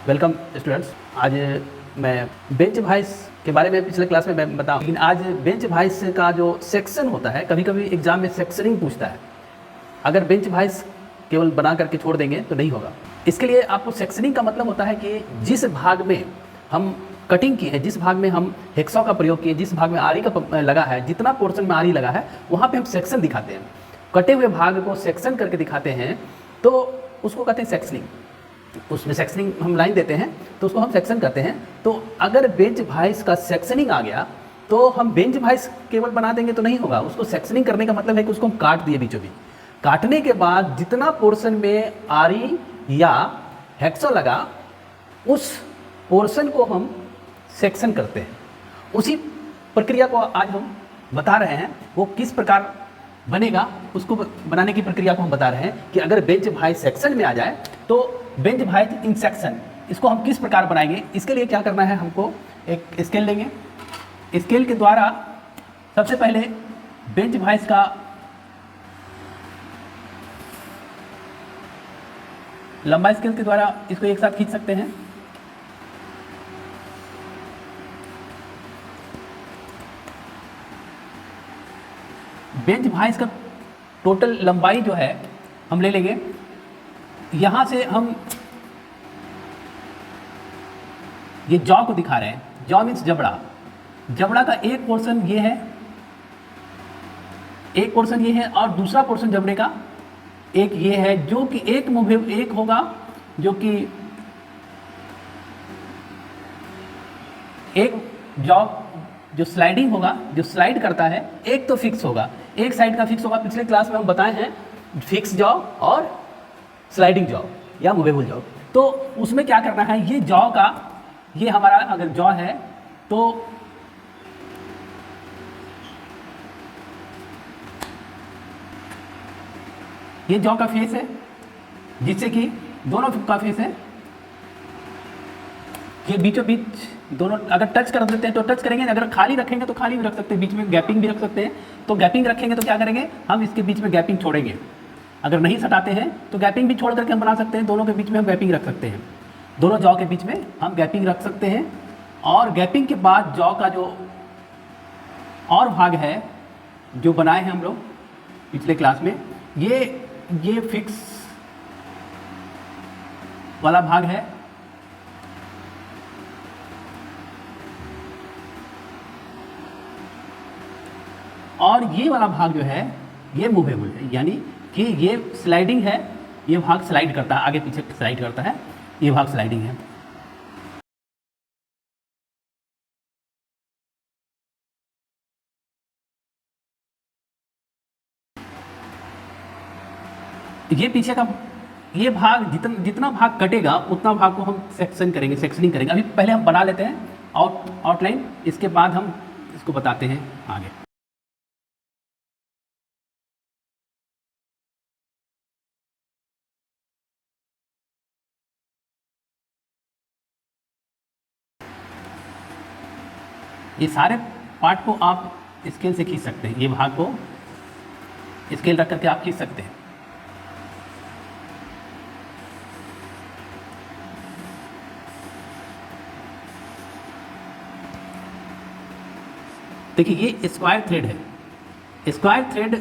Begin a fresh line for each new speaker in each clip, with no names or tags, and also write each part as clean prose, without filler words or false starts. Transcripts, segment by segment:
Welcome students. आज मैं bench vice के बारे में पिछले क्लास में मैं बताऊँ, लेकिन आज बेंच वाइस का जो सेक्शन होता है, कभी कभी एग्जाम में सेक्शनिंग पूछता है। अगर बेंच वाइस केवल बना करके छोड़ देंगे तो नहीं होगा। इसके लिए आपको सेक्शनिंग का मतलब होता है कि जिस भाग में हम कटिंग की है, जिस भाग में हम हेक्सा का प्रयोग किए, जिस भाग में आरी का लगा है, जितना पोर्शन में आरी लगा है, वहाँ पे हम सेक्शन दिखाते हैं। कटे हुए भाग को सेक्शन करके दिखाते हैं तो उसको कहते हैं सेक्शनिंग। उसमें सेक्शनिंग हम लाइन देते हैं तो उसको हम सेक्शन करते हैं। तो अगर बेंच वाइस का सेक्शनिंग आ गया तो हम बेंच वाइस केवल बना देंगे तो नहीं होगा। उसको सेक्शनिंग करने का मतलब है कि उसको हम काट दिए बीचों बीच। काटने के बाद जितना पोर्शन में आरी या हेक्सा लगा, उस पोर्शन को हम सेक्शन करते हैं। उसी प्रक्रिया को आज हम बता रहे हैं, वो किस प्रकार बनेगा उसको बनाने की प्रक्रिया को हम बता रहे हैं कि अगर बेंच वाइस सेक्शन में आ जाए तो बेंच वाइस इन सेक्शन, इसको हम किस प्रकार बनाएंगे। इसके लिए क्या करना है, हमको एक स्केल लेंगे। स्केल के द्वारा सबसे पहले बेंच वाइस का लंबा स्केल के द्वारा इसको एक साथ खींच सकते हैं। बेंच वाइस का टोटल लंबाई जो है हम ले लेंगे। यहाँ से हम ये जॉ को दिखा रहे हैं। जॉ मीन्स जबड़ा। जबड़ा का एक पोर्शन ये है, एक पोर्शन ये है, और दूसरा पोर्शन जबड़े का एक ये है, जो कि एक मूव एक होगा, जो कि एक जॉ जो स्लाइडिंग होगा, जो स्लाइड करता है, एक तो फिक्स होगा, एक साइड का फिक्स होगा। पिछले क्लास में हम बताए हैं फिक्स जॉ और स्लाइडिंग जॉ या मूवेबल जॉ। तो उसमें क्या करना है, ये जॉ का, ये हमारा अगर जॉ है तो ये जॉ का फेस है, जिससे कि दोनों का फेस है, ये बीचों बीच दोनों अगर टच कर देते हैं तो टच करेंगे, अगर खाली रखेंगे तो खाली भी रख सकते हैं, बीच में गैपिंग भी रख सकते हैं। तो गैपिंग रखेंगे तो क्या करेंगे, हम इसके बीच में गैपिंग छोड़ेंगे। अगर नहीं सटाते हैं तो गैपिंग भी छोड़ करके हम बना सकते हैं। दोनों के बीच में हम गैपिंग रख सकते हैं, दोनों जॉ के बीच में हम गैपिंग रख सकते हैं। और गैपिंग के बाद जॉ का जो और भाग है जो बनाए हैं हम लोग पिछले क्लास में, ये फिक्स वाला भाग है, और ये वाला भाग जो है ये मूवेबल है, यानी कि ये स्लाइडिंग है। ये भाग स्लाइड करता है, आगे पीछे स्लाइड करता है, ये भाग स्लाइडिंग है। ये पीछे का ये भाग जितना भाग कटेगा उतना भाग को हम सेक्शन करेंगे, सेक्शनिंग करेंगे। अभी पहले हम बना लेते हैं आउटलाइन, इसके बाद हम इसको बताते हैं आगे। ये सारे पार्ट को आप स्केल से खींच सकते हैं, ये भाग को स्केल रख करके आप खींच सकते हैं। देखिए ये स्क्वायर थ्रेड है। स्क्वायर थ्रेड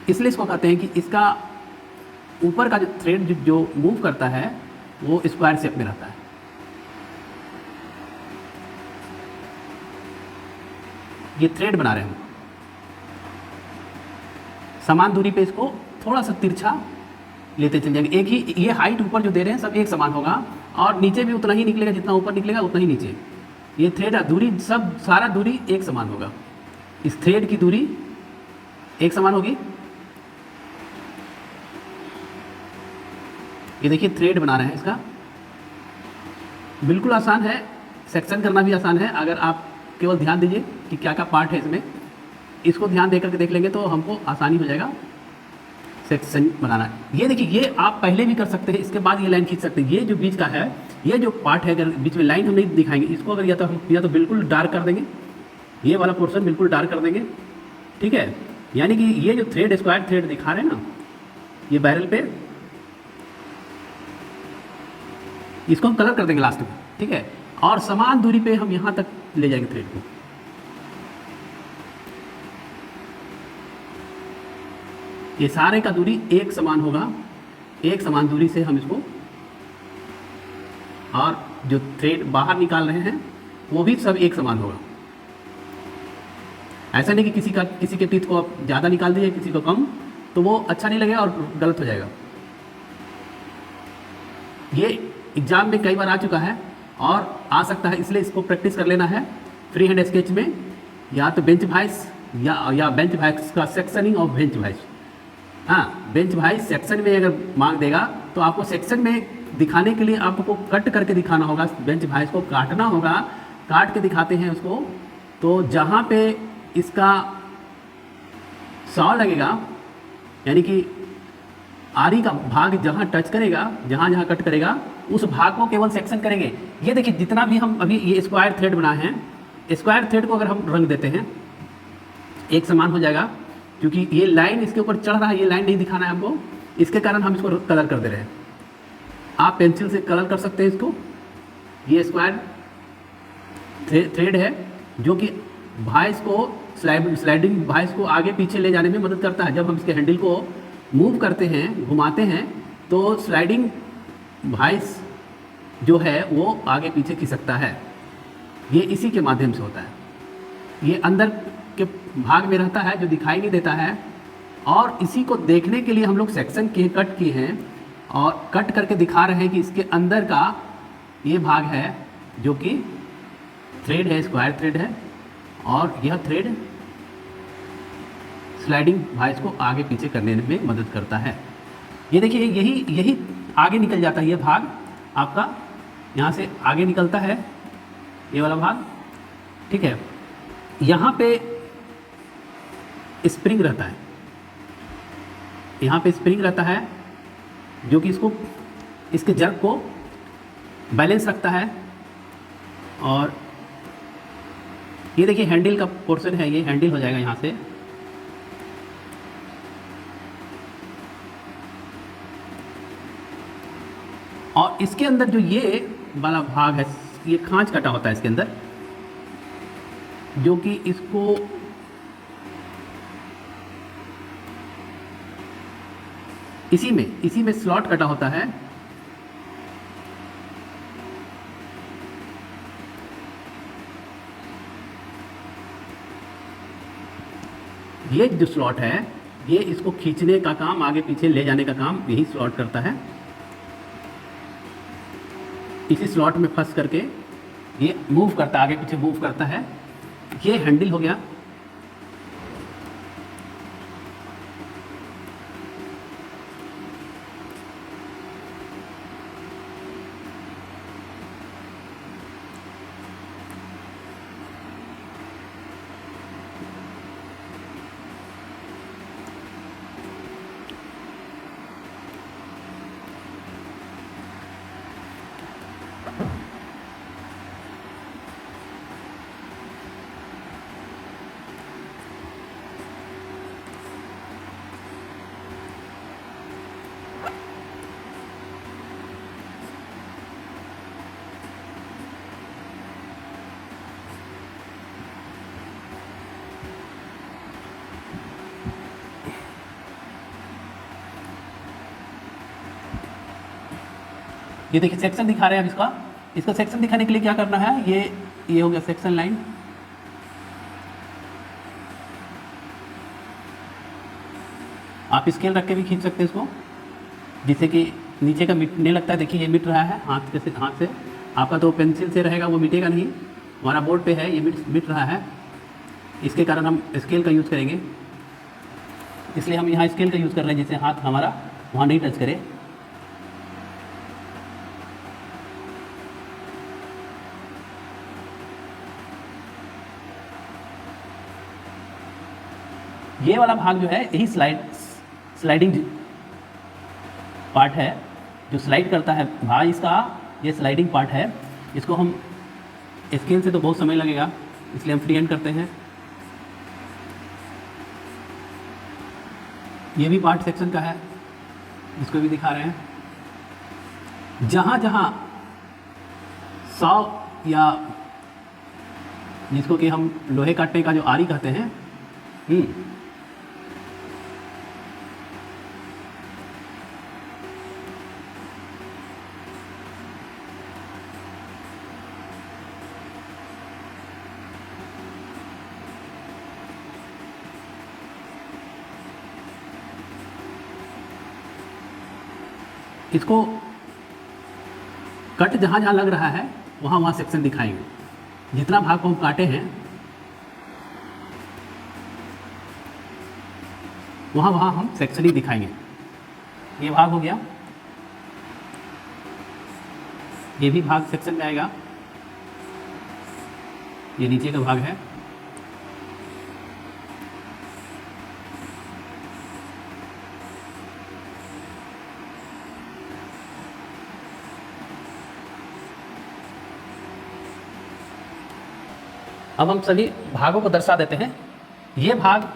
इसलिए इसको कहते हैं कि इसका ऊपर का जो थ्रेड जो मूव करता है वो स्क्वायर शेप में रहता है। ये थ्रेड बना रहे हैं, समान दूरी पे इसको थोड़ा सा तिरछा लेते चल जाएंगे। एक ही ये हाइट ऊपर जो दे रहे हैं सब एक समान होगा, और नीचे भी उतना ही निकलेगा, जितना ऊपर निकलेगा उतना ही नीचे। ये थ्रेड दूरी सब सारा दूरी एक समान होगा। इस थ्रेड की दूरी एक समान होगी। ये देखिए थ्रेड बना रहे हैं, इसका बिल्कुल आसान है, सेक्शन करना भी आसान है। अगर आप केवल ध्यान दीजिए कि क्या क्या पार्ट है इसमें, इसको ध्यान दे करके देख लेंगे तो हमको आसानी हो जाएगा सेक्शन बनाना है। ये देखिए, ये आप पहले भी कर सकते हैं, इसके बाद ये लाइन खींच सकते हैं। ये जो बीच का है, ये जो पार्ट है, अगर बीच में लाइन हम नहीं दिखाएंगे, इसको अगर या तो बिल्कुल डार्क कर देंगे, ये वाला पोर्शन बिल्कुल डार्क कर देंगे, ठीक है। यानी कि ये जो थ्रेड स्क्वायर थ्रेड दिखा रहे हैं ना, ये बैरल पे इसको हम कलर कर देंगे लास्ट में, ठीक है। और समान दूरी पे हम यहाँ तक ले जाएंगे थ्रेड को। ये सारे का दूरी एक समान होगा, एक समान दूरी से हम इसको, और जो थ्रेड बाहर निकाल रहे हैं वो भी सब एक समान होगा। ऐसा नहीं कि किसी के टीथ को आप ज़्यादा निकाल दिए, किसी को कम, तो वो अच्छा नहीं लगेगा और गलत हो जाएगा। ये एग्जाम में कई बार आ चुका है और आ सकता है, इसलिए इसको प्रैक्टिस कर लेना है फ्री हैंड स्केच में, या तो बेंच वाइस या बेंच वाइस का सेक्शनिंग और बेंच वाइस। हाँ, बेंच वाइस सेक्शन में अगर मांग देगा तो आपको सेक्शन में दिखाने के लिए आपको कट करके दिखाना होगा, बेंच वाइस को काटना होगा, काट के दिखाते हैं उसको। तो जहाँ पे इसका 100 लगेगा, यानी कि आरी का भाग जहाँ टच करेगा, जहाँ जहाँ कट करेगा, उस भाग को केवल सेक्शन करेंगे। ये देखिए, जितना भी हम अभी ये स्क्वायर थ्रेड बनाए हैं, स्क्वायर थ्रेड को अगर हम रंग देते हैं एक समान हो जाएगा, क्योंकि ये लाइन इसके ऊपर चढ़ रहा है, ये लाइन नहीं दिखाना है हमको, इसके कारण हम इसको कलर कर दे रहे हैं। आप पेंसिल से कलर कर सकते हैं इसको। ये स्क्वायर थ्रेड है जो कि वाइस को स्लाइडिंग वाइस को आगे पीछे ले जाने में मदद करता है। जब हम इसके हैंडल को मूव करते हैं, घुमाते हैं, तो स्लाइडिंग वाइस जो है वो आगे पीछे खिसकता है। ये इसी के माध्यम से होता है। ये अंदर के भाग में रहता है जो दिखाई नहीं देता है, और इसी को देखने के लिए हम लोग सेक्शन किए, कट किए हैं और कट करके दिखा रहे हैं कि इसके अंदर का ये भाग है जो कि थ्रेड है, स्क्वायर थ्रेड है, और यह थ्रेड स्लाइडिंग वाइस को आगे पीछे करने में मदद करता है। ये देखिए, यही आगे निकल जाता है। ये भाग आपका यहाँ से आगे निकलता है, ये वाला भाग, ठीक है। यहाँ पे स्प्रिंग रहता है, यहाँ पे स्प्रिंग रहता है जो कि इसके जर्क को बैलेंस रखता है। और ये देखिए हैंडल का पोर्शन है, ये हैंडल हो जाएगा यहाँ से, और इसके अंदर जो ये वाला भाग है, ये खांच कटा होता है इसके अंदर, जो कि इसको इसी में स्लॉट कटा होता है। ये जो स्लॉट है, ये इसको खींचने का काम, आगे पीछे ले जाने का काम यही स्लॉट करता है। इसी स्लॉट में फंस करके ये मूव करता है, आगे पीछे मूव करता है। ये हैंडल हो गया। ये देखिए सेक्शन दिखा रहे हैं अब इसका सेक्शन दिखाने के लिए क्या करना है, ये हो गया सेक्शन लाइन। आप स्केल रख के भी खींच सकते हैं इसको, जिससे कि नीचे का मिटने लगता है। देखिए ये मिट रहा है हाथ से। आपका तो पेंसिल से रहेगा वो मिटेगा नहीं, हमारा बोर्ड पे है, ये मिट रहा है। इसके कारण हम स्केल का यूज़ करेंगे, इसलिए हम यहाँ स्केल का यूज़ कर रहे हैं, जिससे हाथ हमारा वहाँ नहीं टच करे। ये वाला भाग जो है यही स्लाइडिंग पार्ट है, जो स्लाइड करता है भाग, इसका ये स्लाइडिंग पार्ट है। इसको हम स्केल से तो बहुत समय लगेगा, इसलिए हम फ्री हैंड करते हैं। ये भी पार्ट सेक्शन का है, इसको भी दिखा रहे हैं। जहाँ जहाँ 100 या जिसको कि हम लोहे काटने का जो आरी कहते हैं, इसको कट जहाँ जहाँ लग रहा है वहाँ वहाँ सेक्शन दिखाएंगे। जितना भाग को हम काटे हैं वहाँ वहाँ हम सेक्शन ही दिखाएंगे। ये भाग हो गया, ये भी भाग सेक्शन में आएगा, ये नीचे का भाग है। अब हम सभी भागों को दर्शा देते हैं। ये भाग,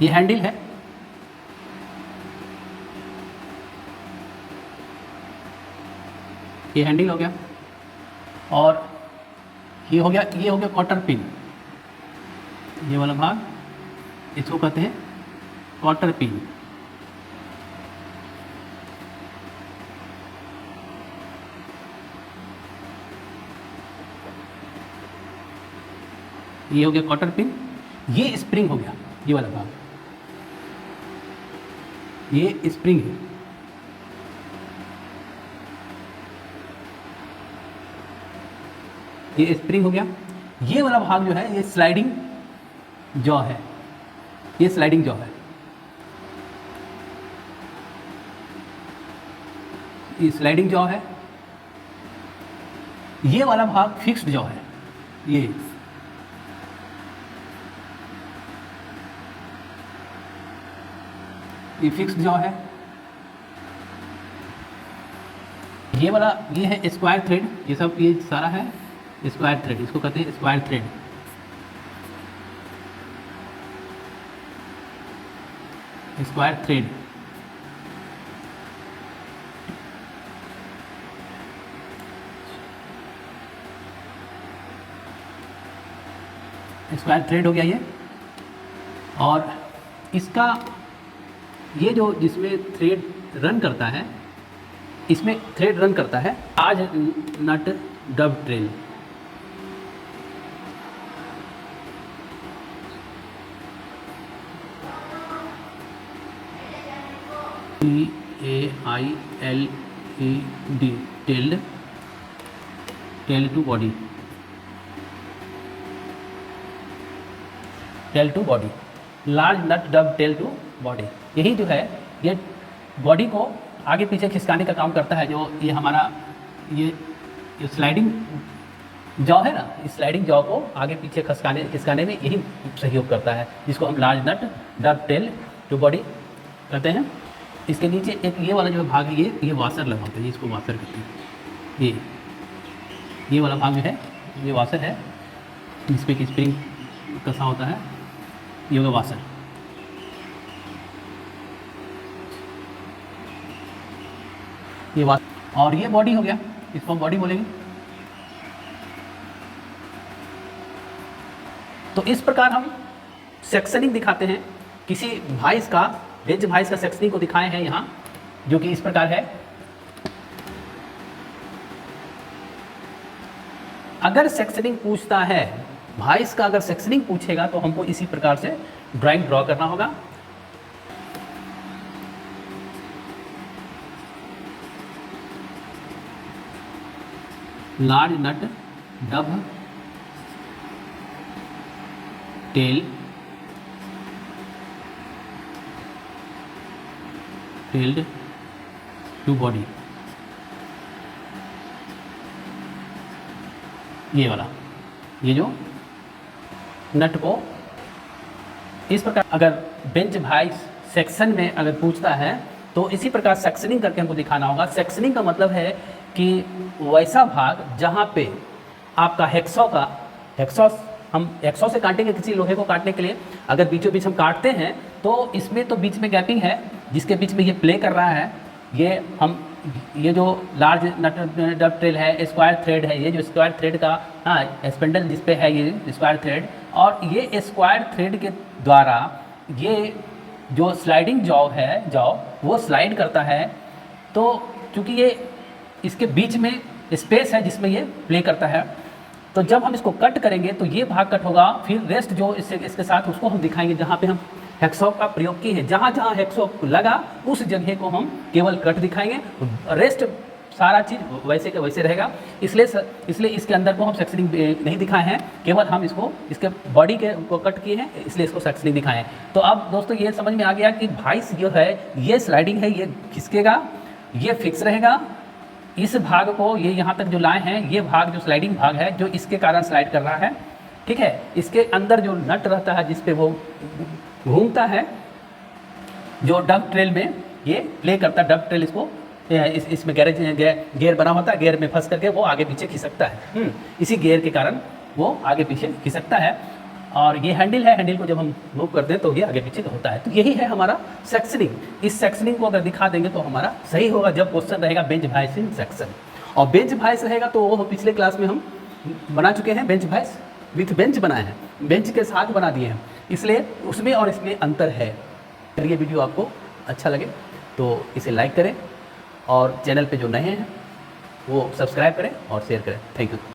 ये हैंडल है, ये हैंडल हो गया, और ये हो गया क्वार्टर पिन। ये वाला भाग इसको कहते हैं क्वार्टर पिन। ये हो गया क्वार्टर पिन। ये स्प्रिंग हो गया, ये वाला भाग, ये स्प्रिंग है। ये स्प्रिंग हो गया। ये वाला भाग जो है ये स्लाइडिंग जॉ है, ये स्लाइडिंग जॉ है। ये स्लाइडिंग जॉ है। ये वाला भाग फिक्स्ड जॉ है। ये फिक्स्ड जॉ है। ये वाला, ये है स्क्वायर थ्रेड। ये सब, ये सारा है स्क्वायर थ्रेड, इसको कहते हैं square thread. Square thread square thread हो गया ये। और इसका ये जो जिसमें थ्रेड रन करता है, इसमें थ्रेड रन करता है आज nut dub trail. TAILED, tailed, tail to body, tail to body, large nut dub tell to body. यही जो है ये बॉडी को आगे पीछे खिसकाने का काम करता है। जो ये हमारा ये स्लाइडिंग जॉ है ना, इस स्लाइडिंग जॉ को आगे पीछे खिसकाने में यही सहयोग करता है, जिसको हम large nut dub tell to body कहते हैं। इसके नीचे एक ये वाला जो भाग है, ये वाशर लगा होता है, इसको वाशर कहते हैं। ये वाला भाग जो है ये वाशर है, जिस पे कि स्प्रिंग कसा होता है, ये होगा वाशर। ये वाशर, और ये बॉडी हो गया, इसको हम बॉडी बोलेंगे। तो इस प्रकार हम सेक्शनिंग दिखाते हैं किसी वाइस का, बेंच वाइस का सेक्शनिंग को दिखाए हैं यहाँ, जो कि इस प्रकार है। अगर सेक्शनिंग पूछता है, वाइस का अगर सेक्शनिंग पूछेगा तो हमको इसी प्रकार से ड्राइंग ड्रॉ करना होगा। Large nut dub tell, tailed to body, ये वाला, ये जो नट को इस प्रकार अगर बेंच वाइस सेक्शन में अगर पूछता है तो इसी प्रकार सेक्शनिंग करके हमको दिखाना होगा। सेक्शनिंग का मतलब है कि वैसा भाग जहाँ पे आपका हेक्सॉ हम हेक्सॉ से काटेंगे किसी लोहे को काटने के लिए, अगर बीचों बीच हम काटते हैं तो इसमें तो बीच में गैपिंग है, जिसके बीच में ये प्ले कर रहा है, ये हम ये जो लार्ज नट डब ट्रेल है, स्क्वायर थ्रेड है, ये जो स्क्वायर थ्रेड का स्पिंडल जिस पे है ये स्क्वायर थ्रेड, और ये स्क्वायर थ्रेड के द्वारा ये जो स्लाइडिंग जॉ वो स्लाइड करता है। तो चूँकि ये इसके बीच में स्पेस है जिसमें ये प्ले करता है, तो जब हम इसको कट करेंगे तो ये भाग कट होगा, फिर रेस्ट जो इसके साथ उसको हम दिखाएंगे जहाँ पे हम हेक्सॉ का प्रयोग किए हैं। जहाँ जहाँ हेक्सॉ लगा उस जगह को हम केवल कट दिखाएंगे, रेस्ट सारा चीज़ वैसे का वैसे रहेगा। इसलिए इसके अंदर को हम सेक्शनिंग नहीं दिखाए हैं, केवल हम इसके बॉडी के को कट किए हैं, इसलिए इसको सेक्शनिंग दिखाए हैं। तो अब दोस्तों ये समझ में आ गया कि वाइस जो है ये स्लाइडिंग है, ये खिसकेगा, ये फिक्स रहेगा। इस भाग को ये यहाँ तक जो लाए हैं, ये भाग जो स्लाइडिंग भाग है जो इसके कारण स्लाइड कर रहा है, ठीक है। इसके अंदर जो नट रहता है जिस पे वो घूमता है, जो डब ट्रेल में ये प्ले करता है, डब ट्रेल इसको इसमें गेयर बना होता है, गेयर में फंस करके वो आगे पीछे खिसकता है। इसी गेयर के कारण वो आगे पीछे खिसकता है। और ये हैंडल है, हैंडल को जब हम मूव करते हैं तो ये आगे पीछे होता है। तो यही है हमारा सेक्शनिंग। इस सेक्शनिंग को अगर दिखा देंगे तो हमारा सही होगा जब क्वेश्चन रहेगा बेंच वाइस इन सेक्शन। और बेंच वाइस रहेगा तो वो पिछले क्लास में हम बना चुके हैं, बेंच वाइस विथ बेंच बनाए हैं, बेंच के साथ बना दिए हैं, इसलिए उसमें और इसमें अंतर है। अगर ये वीडियो आपको अच्छा लगे तो इसे लाइक करें और चैनल पे जो नए हैं वो सब्सक्राइब करें और शेयर करें। Thank you.